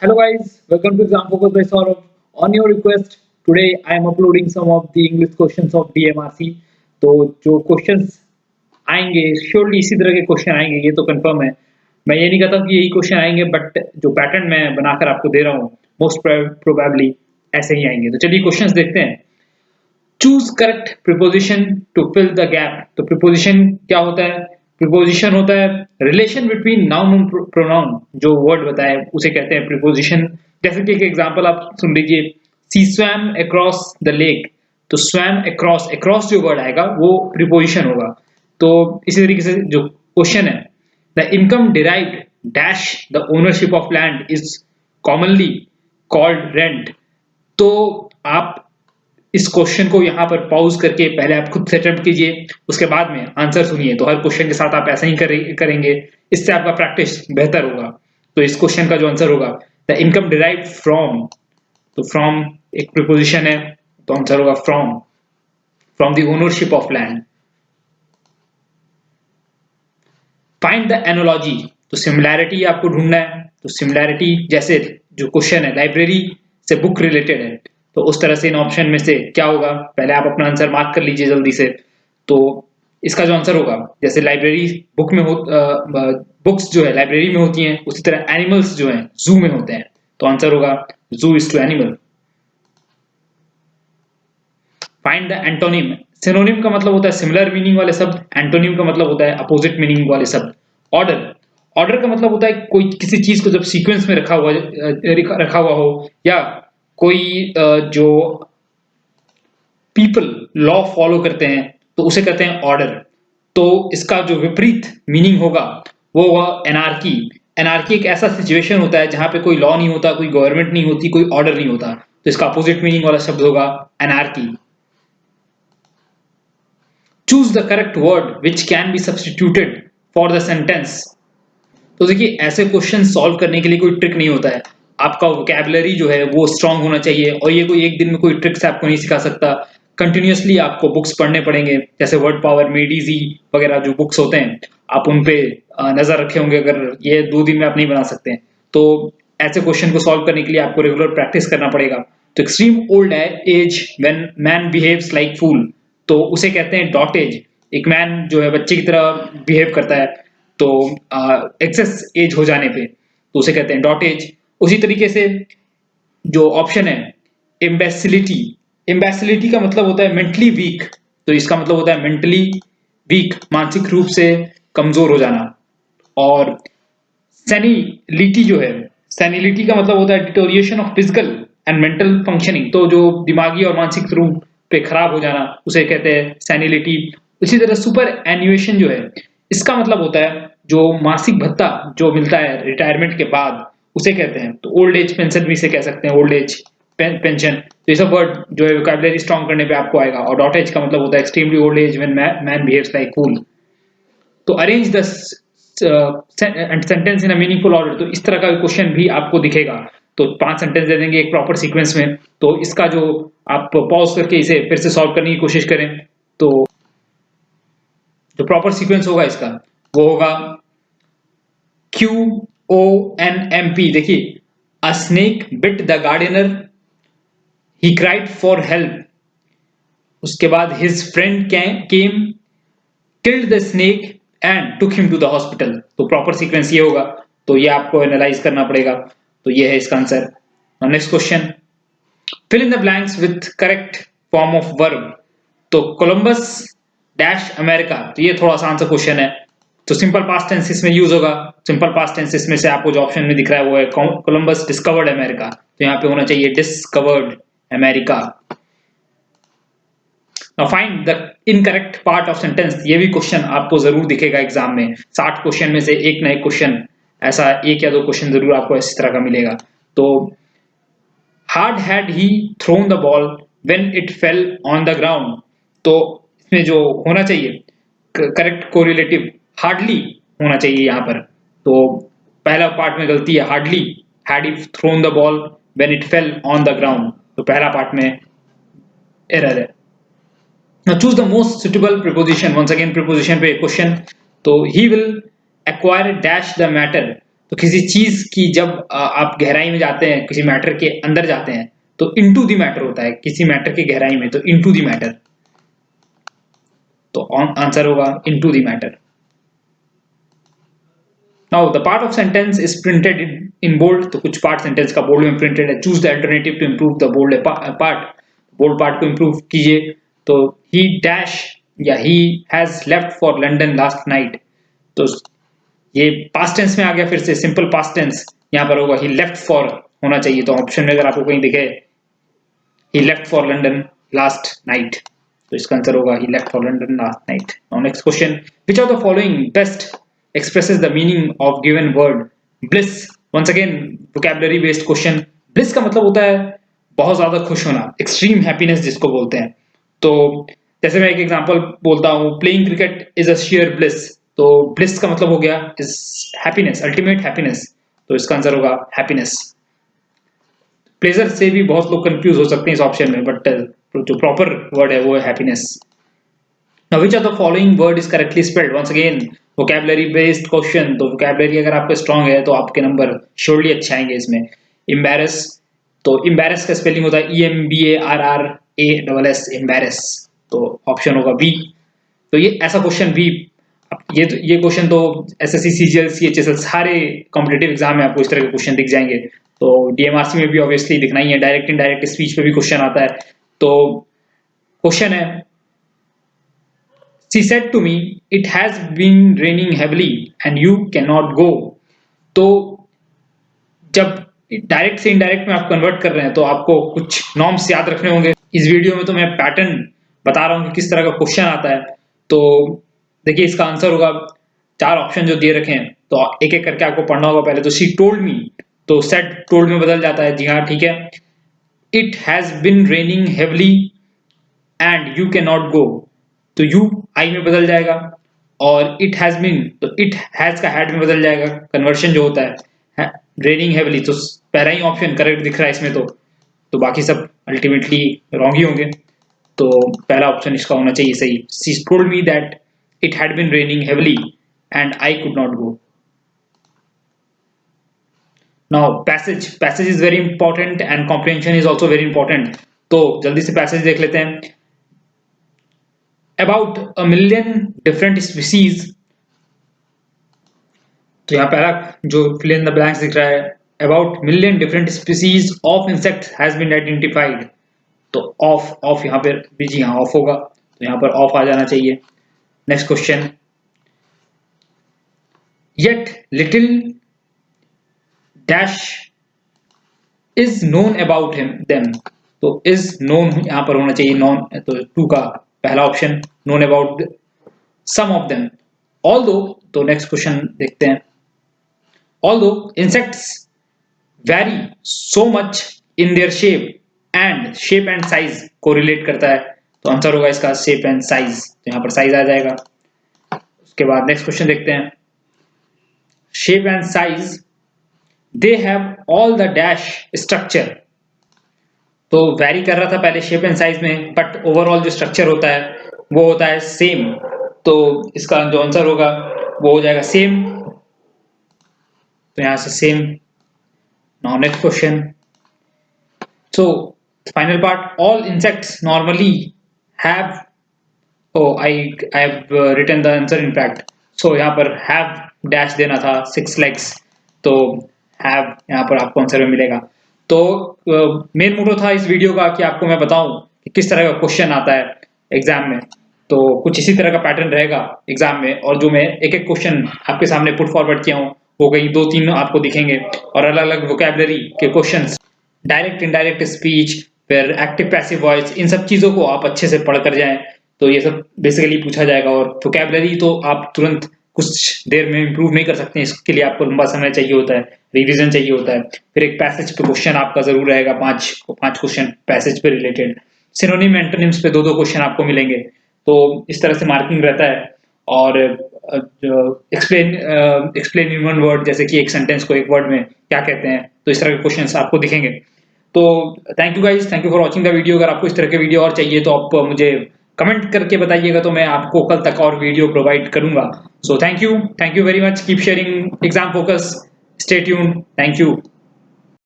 Hello guys, welcome to Exam Focus by Saurabh. On your request, today I am uploading some of the English questions of DMRC. तो जो questions आएंगे surely इसी तरह के question आएंगे, ये तो कंफर्म है। मैं ये नहीं कहता कि यही क्वेश्चन आएंगे, बट जो पैटर्न मैं बनाकर आपको दे रहा हूँ मोस्ट प्रोबेबली ऐसे ही आएंगे। तो चलिए क्वेश्चंस देखते हैं। Choose correct preposition to fill the gap. तो प्रिपोजिशन क्या होता है? प्रिपोजिशन होता है relation between noun and pronoun. जो वर्ड बताए उसे कहते हैं प्रिपोजिशन। जैसे कि एक एग्जांपल आप सुन लीजिए, सी स्वैम अक्रॉस द लेक। तो स्वैम अक्रॉस, अक्रॉस जो वर्ड आएगा वो प्रिपोजिशन होगा। तो इसी तरीके से जो क्वेश्चन है, the income derived dash the ownership of land is commonly called rent. तो आप इस क्वेश्चन को यहाँ पर पॉज करके पहले आप खुद से अटेम्प्ट कीजिए, उसके बाद में आंसर सुनिए। तो हर क्वेश्चन के साथ आप ऐसा ही करेंगे, इससे आपका प्रैक्टिस बेहतर होगा। तो इस क्वेश्चन का जो आंसर होगा, द इनकम डिराइव्ड फ्रॉम। तो फ्रॉम एक प्रीपोजिशन है, तो आंसर होगा from, from the ownership of land. Find the analogy. तो सिमिलैरिटी आपको ढूंढना है। तो सिमिलैरिटी जैसे जो क्वेश्चन है लाइब्रेरी से बुक रिलेटेड है, तो उस तरह से इन ऑप्शन में से क्या होगा, पहले आप अपना आंसर मार्क कर लीजिए जल्दी से। तो इसका जो आंसर होगा, जैसे लाइब्रेरी बुक में हो, बुक्स जो है लाइब्रेरी में होती हैं, उसी तरह एनिमल्स जो हैं जू में होते हैं। तो आंसर होगा zoo is to animal. Find the antonym. Synonym का मतलब होता है सिमिलर मीनिंग वाले शब्द, एंटोनिम का मतलब होता है अपोजिट मीनिंग वाले शब्द। ऑर्डर, ऑर्डर का मतलब होता है कोई किसी चीज को जब सीक्वेंस में रखा हुआ हो, या कोई जो पीपल लॉ फॉलो करते हैं, तो उसे कहते हैं ऑर्डर। तो इसका जो विपरीत मीनिंग होगा वो होगा एनार्की। एनार्की एक ऐसा सिचुएशन होता है जहां पे कोई लॉ नहीं होता, कोई गवर्नमेंट नहीं होती, कोई ऑर्डर नहीं होता। तो इसका अपोजिट मीनिंग वाला शब्द होगा anarchy. Choose the correct word which can be substituted for the sentence. तो देखिए, ऐसे क्वेश्चन सॉल्व करने के लिए कोई ट्रिक नहीं होता है। आपका वोकैबुलरी जो है वो स्ट्रांग होना चाहिए, और ये कोई एक दिन में कोई ट्रिक से आपको नहीं सिखा सकता। कंटिन्यूअसली आपको बुक्स पढ़ने पड़ेंगे, जैसे वर्ड पावर, मेडीजी वगैरह जो बुक्स होते हैं, आप उन पे नजर रखे होंगे। अगर ये 2 दिन में आप नहीं बना सकते हैं, तो ऐसे क्वेश्चन को सॉल्व करने के लिए आपको रेगुलर प्रैक्टिस करना पड़ेगा। तो एक्सट्रीम ओल्ड है age when man behaves like fool. तो उसे कहते हैं डॉट एज। एक मैन जो है बच्चे की तरह बिहेव करता है, तो एक्सेस एज हो जाने पे तो उसे कहते हैं डॉट एज। उसी तरीके से जो ऑप्शन है इम्बेसिलिटी, इम्बेसिलिटी का मतलब होता है मेंटली वीक। तो इसका मतलब होता है मेंटली वीक, मानसिक रूप से कमजोर हो जाना। और सेनिलिटी जो है, सेनिलिटी का मतलब होता है deterioration of physical and mental functioning. तो जो दिमागी और मानसिक रूप पे खराब हो जाना, उसे कहते हैं सेनिलिटी। इसी तरह सुपर एन्युएशन जो है, इसका मतलब होता है जो मासिक भत्ता जो मिलता है रिटायरमेंट के बाद, उसे कहते हैं। तो ओल्ड एज पेंशन भी इसे कह सकते हैं, ओल्ड एज पेंशन। तो ये सब वर्ड जो है वोकैबुलरी स्ट्रॉन्ग करने पे आपको आएगा। और डॉट एज का मतलब होता है extremely old age when man behaves like fool. तो arrange the sentence in a meaningful order. तो इस तरह का क्वेश्चन भी आपको दिखेगा। तो 5 सेंटेंस दे देंगे एक प्रॉपर सीक्वेंस में। तो इसका जो आप पॉज करके इसे फिर से सॉल्व करने की कोशिश करें, तो जो प्रॉपर सीक्वेंस होगा इसका वो होगा QONMP। देखिए, a snake bit the gardener, he cried for help. उसके बाद his friend came, killed the snake and took him to the hospital. तो प्रॉपर सीक्वेंस ये होगा। तो ये आपको एनालाइज करना पड़ेगा। तो ये है इसका आंसर। Next question, fill in the blanks with correct form of verb. तो कोलंबस डैश अमेरिका। तो ये थोड़ा सा आंसर क्वेश्चन है। तो सिंपल पास्ट टेंस इसमें यूज होगा। सिंपल पास्ट टेंस इसमें से आपको जो ऑप्शन में दिख रहा है वो है कोलंबस डिस्कवर्ड अमेरिका। तो यहाँ पे होना चाहिए discovered America. Now find the incorrect part of sentence. ये भी क्वेश्चन आपको जरूर दिखेगा एग्जाम में। 60 क्वेश्चन में से एक ना एक क्वेश्चन, ऐसा 1 या 2 क्वेश्चन जरूर आपको इस तरह का मिलेगा। तो hard had he thrown the ball when it fell on the ground. तो इसमें जो होना चाहिए करेक्ट कोरिलेटिव हार्डली होना चाहिए यहाँ पर। तो पहला पार्ट में गलती है, hardly had he thrown the ball when it fell on the ground. तो पहला पार्ट में एरर है। Now choose the most suitable preposition. Once again preposition पे क्वेश्चन। तो he will acquire dash the matter तो किसी चीज की जब आप गहराई में जाते हैं, किसी मैटर के अंदर जाते हैं, तो इनटू द मैटर होता है, किसी मैटर की गहराई में तो इनटू द मैटर, तो आंसर होगा into the matter. Now the part of sentence is printed in bold, तो कुछ पार्ट सेंटेंस का बोल्ड में प्रिंटेड है। Choose the alternative to improve the bold part, bold part को इंप्रूव कीजिए। तो ही डैश या he has left for London last night, तो ये पास्ट टेंस में आ गया, फिर से सिंपल पास्ट टेंस यहां पर होगा ही लेफ्ट फॉर होना चाहिए। तो ऑप्शन में अगर आपको कहीं दिखे he left for London last night, तो इसका आंसर होगा he left for London last night. Now next question, which of the following best expresses the meaning of given word bliss? once again vocabulary based question। bliss का मतलब होता है बहुत ज्यादा खुश होना, extreme happiness जिसको बोलते हैं। तो जैसे मैं एक एग्जांपल बोलता हूँ, playing cricket is a sheer bliss, तो bliss का मतलब हो गया is happiness, ultimate happiness, तो इसका आंसर होगा happiness। pleasure से भी बहुत लोग कंफ्यूज हो सकते हैं इस ऑप्शन में, बट जो प्रॉपर वर्ड है वो है happiness। Now, which of the following word is correctly spelled? Once again, vocabulary based question। तो vocabulary अगर आपका strong है तो आपके नंबर surely अच्छे आएंगे इसमें। Embarrass, तो embarrass का स्पेलिंग होता है EMBARRASS, embarrass, तो ऑप्शन होगा बी। तो ये ऐसा क्वेश्चन भी, ये क्वेश्चन तो SSC CGL CHSL सारे कॉम्पिटेटिव एग्जाम में आपको इस तरह के क्वेश्चन दिख जाएंगे। तो DMRC में भी ऑब्वियसली दिखना ही है, डायरेक्ट इनडायरेक्ट स्पीच पे भी क्वेश्चन आता है। तो क्वेश्चन है, She said to me, it has been raining heavily and you cannot go। तो जब डायरेक्ट से इनडायरेक्ट में आप कन्वर्ट कर रहे हैं तो आपको कुछ नॉर्म्स याद रखने होंगे। इस वीडियो में तो मैं पैटर्न बता रहा हूँ कि किस तरह का क्वेश्चन आता है। तो देखिए इसका आंसर होगा, 4 ऑप्शन जो दिए रखे हैं तो एक एक करके आपको पढ़ना होगा। पहले तो शी टोल्ड मी, तो सेड टोल्ड में बदल जाता है, जी हाँ ठीक है। It has been raining heavily and you can not go, तो यू आई में बदल जाएगा, और इट हैज बीन, तो इट हैज का हैड में बदल जाएगा, कन्वर्शन जो होता है। रेनिंग हेवली, तो पहला ही ऑप्शन करेक्ट दिख रहा है इसमें, तो बाकी सब अल्टीमेटली रॉन्ग ही होंगे। तो पहला ऑप्शन इसका होना चाहिए सही। She told me that it had been raining heavily and I could not go. Now passage is very important and comprehension is also very important. तो जल्दी से पैसेज देख लेते हैं। About a million different species, तो यहाँ पहला जो fill in the blanks दिख रहा है, about million different species of insects has been identified, तो ऑफ यहाँ पर भी जी हाँ ऑफ होगा, तो यहाँ पर ऑफ आ जाना चाहिए। Next question, yet little dash is known about them, तो is known यहाँ पर होना चाहिए नॉन, तो 2 का पहला option known about some of them, although, तो नेक्स्ट क्वेश्चन देखते हैं। although insects vary so much in their shape and size को रिलेट करता है, तो आंसर होगा इसका शेप एंड साइज, तो यहाँ पर साइज आ जाएगा। उसके बाद नेक्स्ट क्वेश्चन देखते हैं, shape and size they have all the dash structure, तो वैरी कर रहा था पहले शेप एंड साइज में, बट ओवरऑल जो स्ट्रक्चर होता है वो होता है सेम, तो इसका जो आंसर होगा वो हो जाएगा सेम, तो यहां से same. Now next question, so final part, all insects normally have, I have written the answer in fact, so यहाँ पर हैव डैश देना था 6 legs, तो हैव यहाँ पर आपको आंसर में मिलेगा। तो मेन मोटो था इस वीडियो का कि आपको मैं बताऊं कि किस तरह का क्वेश्चन आता है एग्जाम में, तो कुछ इसी तरह का पैटर्न रहेगा एग्जाम में, और जो मैं एक एक क्वेश्चन आपके सामने पुट फॉरवर्ड किया हूँ वो कहीं 2-3 आपको दिखेंगे, और अलग अलग वोकैबुलरी के क्वेश्चंस, डायरेक्ट इनडायरेक्ट स्पीच, फिर एक्टिव पैसिव वॉइस, इन सब चीजों को आप अच्छे से पढ़ कर जाएं, तो ये सब बेसिकली पूछा जाएगा। और वोकैबुलरी तो आप तुरंत कुछ देर में इंप्रूव नहीं कर सकते, इसके लिए आपको लंबा समय चाहिए होता है, रिवीजन चाहिए होता है। फिर एक पैसेज पे क्वेश्चन आपका जरूर रहेगा, 5 क्वेश्चन पैसेज पे रिलेटेड, सिनोनिम एंटोनिम्स पे 2-2 क्वेश्चन आपको मिलेंगे, तो इस तरह से मार्किंग रहता है। और एक्सप्लेन इन वन वर्ड, जैसे कि एक सेंटेंस को एक वर्ड में क्या कहते हैं, तो इस तरह के क्वेश्चंस आपको दिखेंगे। तो thank you guys, thank you for watching the video. अगर आपको इस तरह के वीडियो और चाहिए तो आप मुझे कमेंट करके बताइएगा, तो मैं आपको कल तक और वीडियो प्रोवाइड करूंगा। So thank you very much, keep sharing exam focus. Stay tuned, thank you.